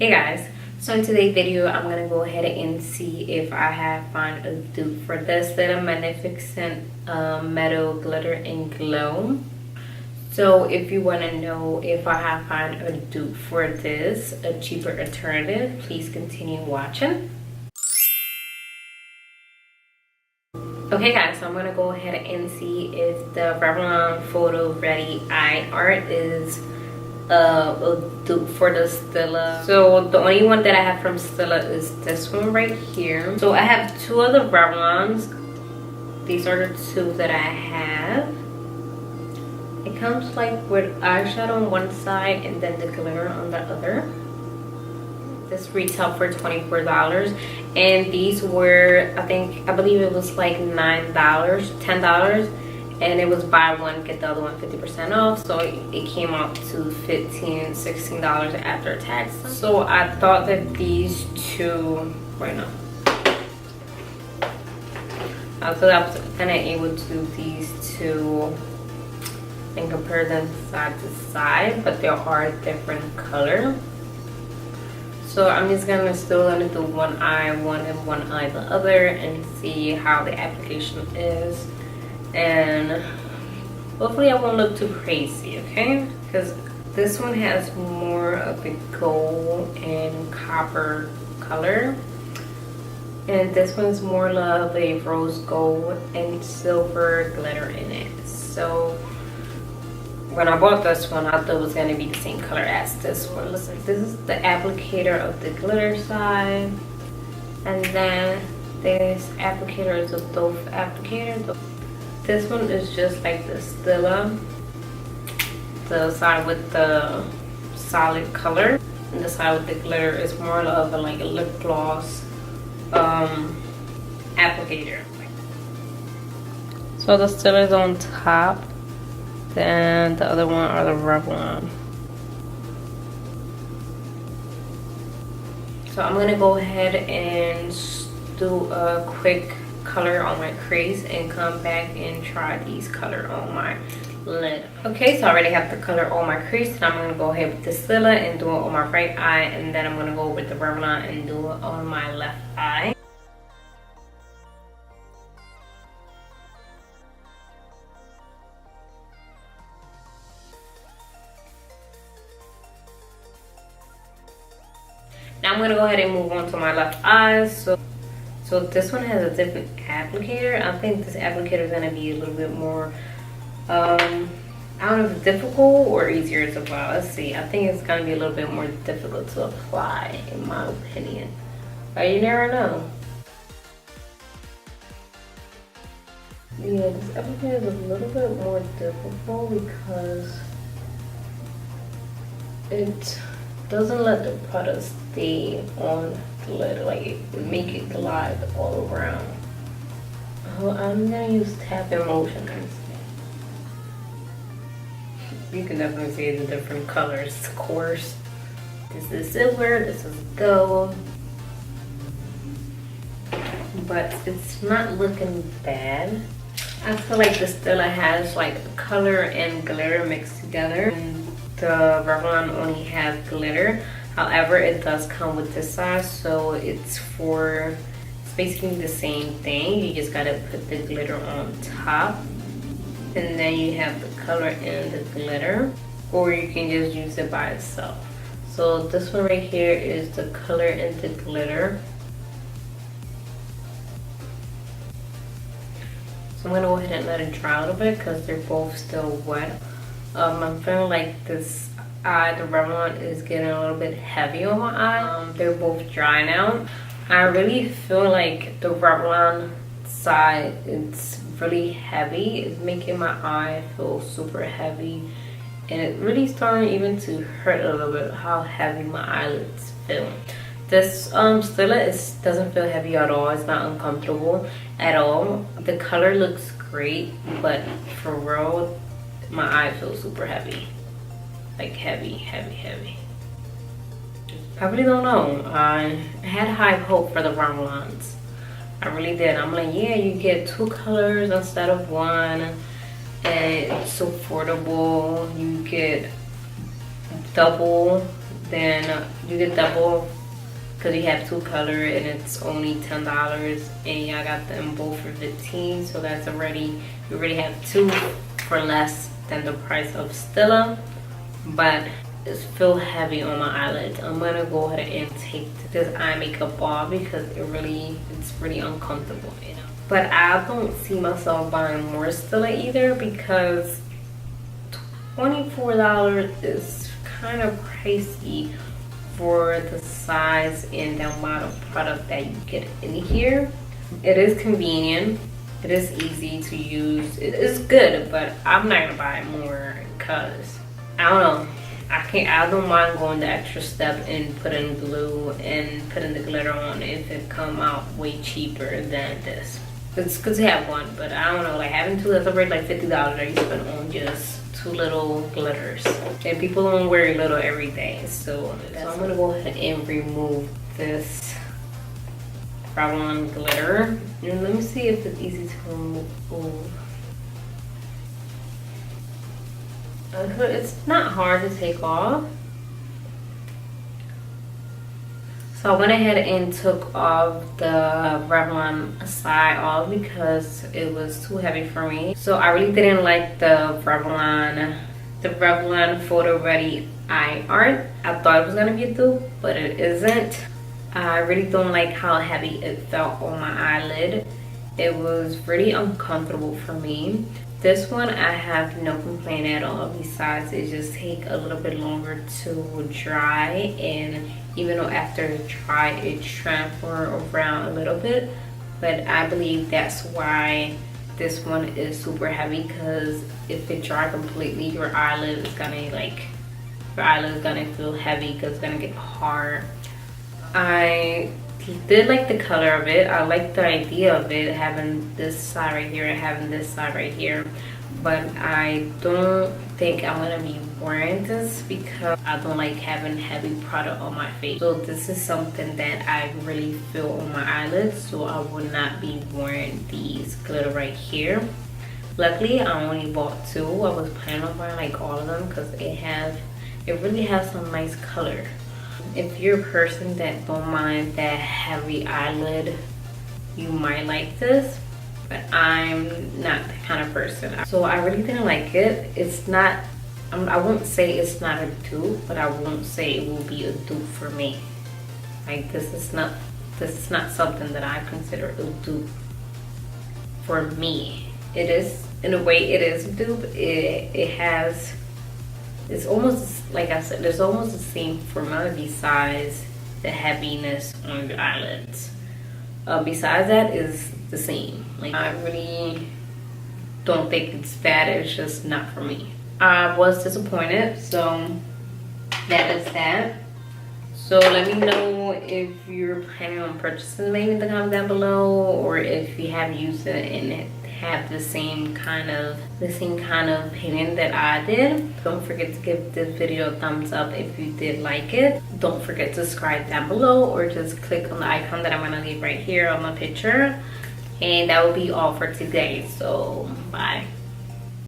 Hey guys, so in today's video I'm gonna go ahead and see if I have found a dupe for this little magnificent metal glitter and glow. So if you want to know if I have found a dupe for this, a cheaper alternative, please continue watching. Okay guys, so I'm gonna go ahead and see if the Revlon Photo Ready Eye Art is a dupe for the Stila. So the only one that I have from Stila is this one right here. So I have two of the Revlons. These are the two that I have. It comes like with eyeshadow on one side and then the glitter on the other. This retailed for $24 and these were, I believe it was like $9, $10, and it was buy one get the other one 50% off, so it came out to $15, $16 after tax. So I thought that these two, right now, I thought I was kind of able to do these two and compare them side to side, but they are different color. So I'm just still gonna do one eye one and one eye the other and see how the application is, and hopefully I won't look too crazy, okay? Because this one has more of a gold and copper color, and this one's more of a rose gold and silver glitter in it. So when I bought this one, I thought it was going to be the same color as this one. Listen, this is the applicator of the glitter side, and then this applicator is a dope applicator. This one is just like the Stila, the side with the solid color, and the side with the glitter is more of like a lip gloss applicator. So the Stila is on top. Then the other one are the Revlon. So I'm gonna go ahead and do a quick color on my crease and come back and try these color on my lid. Okay, so I already have the color on my crease, and I'm gonna go ahead with the Stila and do it on my right eye, and then I'm gonna go with the Revlon and do it on my left eye. Now I'm gonna go ahead and move on to my left eye. So this one has a different applicator. I think this applicator is gonna be a little bit more, I don't know if it's difficult or easier to apply. Let's see. I think it's gonna be a little bit more difficult to apply, in my opinion. But you never know. Yeah, this applicator is a little bit more difficult because it doesn't let the product stay on the lid, like it make it glide all around. Oh, I'm gonna use tapping motion instead. You can definitely see the different colors, of course. This is silver, this is gold, but it's not looking bad. I feel like the Stila has like color and glitter mixed together. The Revlon only has glitter. However, it does come with this size, so it's basically the same thing. You just gotta put the glitter on top, and then you have the color and the glitter, or you can just use it by itself. So this one right here is the color and the glitter. So I'm gonna go ahead and let it dry a little bit because they're both still wet. I'm feeling like this eye, the Revlon, is getting a little bit heavy on my eye. They're both dry now. I really feel like the Revlon side, it's really heavy. It's making my eye feel super heavy, and it really starting even to hurt a little bit how heavy my eyelids feel. This Stila doesn't feel heavy at all. It's not uncomfortable at all. The color looks great, but for real, my eye feels super heavy. Like heavy, heavy, heavy. I really don't know. I had high hope for the Revlons. I really did. I'm like, yeah, you get two colors instead of one, and it's affordable. You get double, then You get double because you have 2 color and it's only $10, and I got them both for 15, so that's already, you already have 2 for less than the price of Stila, but it's feel heavy on my eyelids. I'm gonna go ahead and take this eye makeup off because it's really uncomfortable, you know. But I don't see myself buying more Stila either because $24 is kind of pricey for the size and the amount of product that you get in here. It is convenient, it is easy to use, it is good, but I'm not gonna buy more because I don't know, I don't mind going the extra step and putting glue and putting the glitter on if it come out way cheaper than this. It's good to have one, but I don't know, like having 2, that's already like $50 that you spend on just 2 little glitters, and people don't wear little every day, so I'm gonna go ahead and remove this revlon glitter, and let me see if it's easy to remove. It's not hard to take off. So I went ahead and took off the Revlon side off because it was too heavy for me. So I really didn't like the Revlon Photo Ready eye art. I thought it was gonna be a dupe, but it isn't. I really don't like how heavy it felt on my eyelid. It was really uncomfortable for me. This one I have no complaint at all, besides it just take a little bit longer to dry, and even though after it dry it transfer around a little bit, but I believe that's why this one is super heavy, because if it dry completely your eyelid is gonna feel heavy because it's gonna get hard. I did like the color of it. I like the idea of it having this side right here and having this side right here, but I don't think I'm gonna be wearing this because I don't like having heavy product on my face. So this is something that I really feel on my eyelids, so I will not be wearing these glitter right here. Luckily I only bought 2. I was planning on buying like all of them because it really has some nice color. If you're a person that don't mind that heavy eyelid, you might like this, but I'm not that kind of person. So I really didn't like it. It's not, I won't say it's not a dupe, but I won't say it will be a dupe for me. Like this is not something that I consider a dupe for me. It is, in a way it is a dupe. It's almost, like I said, there's almost the same formula besides the heaviness on your eyelids. Besides that is the same. Like I really don't think it's bad, it's just not for me. I was disappointed, so that is that. So let me know if you're planning on purchasing maybe in the comments down below, or if you have used it and have the same kind of opinion that I did. Don't forget to give this video a thumbs up if you did like it. Don't forget to subscribe down below, or just click on the icon that I'm gonna leave right here on my picture. And that will be all for today, so bye.